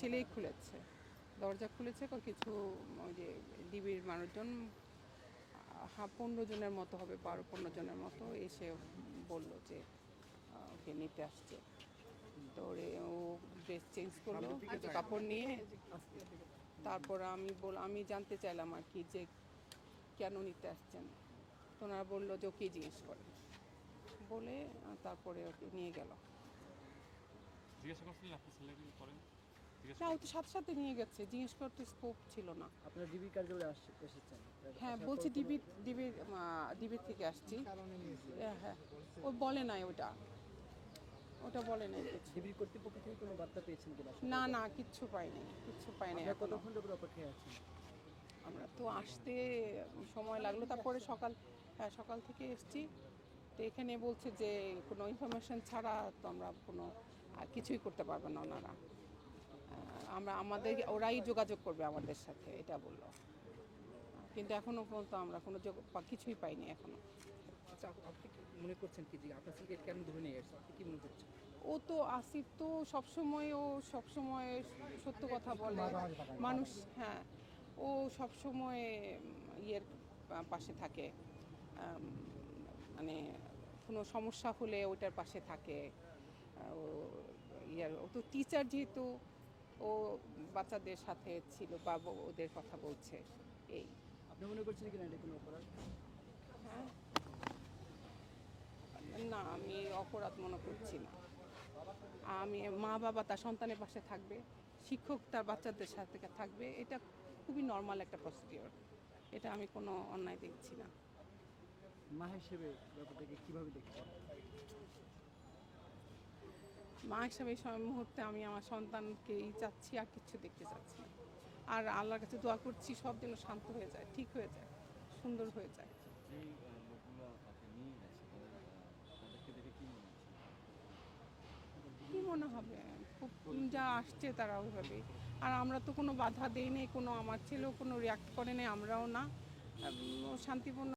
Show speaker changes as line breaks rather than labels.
ছেলেই খুলেছে, দরজা খুলেছে। কিছু ওই যে ডিবির মানুষজন 15 জনের মতো হবে, 12-15 জনের মতো এসে বলল যে ওকে নিতে আসছে। তো ও ড্রেস চেঞ্জ করলো, কিছু কাপড় নিয়ে। তারপর আমি জানতে চাইলাম আর কি যে কেন নিতে আসছেন। তো ওনারা বললো যে ওকে জিজ্ঞেস করে বলে তারপরে ওকে নিয়ে গেল।
জিজ্ঞাসা করছিলেন আপনি ছেলেকে করেন?
না, ও তো সাথে সাথে নিয়ে গেছে, জিজ্ঞেস করতে স্কোপ ছিল না।
আপনারা ডিবি কার্যালয়ে এসেছেন?
হ্যাঁ, বলছি ডিবির থেকে আসছি। হ্যাঁ, ও বলে নাই, ওটা বলে নাই কিছু।
ডিবি কর্তৃপক্ষ থেকে কোনো বার্তা পেয়েছেন কিনা?
না, কিচ্ছু পাইনি।
আপনারা কতক্ষণ ধরে অপেক্ষায় আছেন?
আমরা তো আসতে সময় লাগলো, তারপরে সকাল থেকে এসছি। তো এখানে বলছে যে কোনো ইনফরমেশন ছাড়া তো আমরা কোনো কিছুই করতে পারবো না ওনারা। ওরাই যোগাযোগ করবে আমাদের সাথে, এটা বললো। কিন্তু এখনও পর্যন্ত আমরা কোনো কিছুই পাইনি এখনো।
আচ্ছা, আপনি কি মনে করছেন কি যে আপনার ছেলেকে কেন ধরে নিয়ে এসেছে? আপনি কি মনে করছেন?
আসিফ তো সবসময় সত্য কথা বলে মানুষ। হ্যাঁ, ও সবসময় ইয়ের পাশে থাকে, মানে কোনো সমস্যা হলে ওইটার পাশে থাকে। ও তো টিচার, যেহেতু ও বাচ্চাদের সাথে ছিল বা ওদের কথা বলছে। এই
আপনি মনে করছেন কিনা এটা কোনো অপরাধ?
হ্যাঁ, না, আমি অপরাধ মনে করছি না। মা বাবা তার সন্তানের পাশে থাকবে, শিক্ষক তার বাচ্চাদের সাথে থাকবে, এটা খুবই নর্মাল একটা প্রসিডিওর। এটা আমি কোনো অন্যায় দেখছি না।
মা হিসেবে ব্যাপারটাকে কীভাবে দেখছেন?
মা হিসাবে এই মুহূর্তে আমি আমার সন্তানকেই চাচ্ছি, আর কিছু দেখতে চাচ্ছি না। আর আল্লাহর কাছে দোয়া করছি সব যেন শান্ত হয়ে যায়, ঠিক হয়ে যায়, সুন্দর হয়ে যায়।
যেই লোকগুলো তাকে নিয়ে গেছে তাদেরকে দেখে কি মনে হচ্ছে?
কী মনে হবে, খুব যা আসছে তারা ওইভাবেই। আর আমরা তো কোনো বাধা দেইনি, আমার ছেলেও কোনো রিয়াক্ট করেনি, আমরাও না। শান্তিপূর্ণ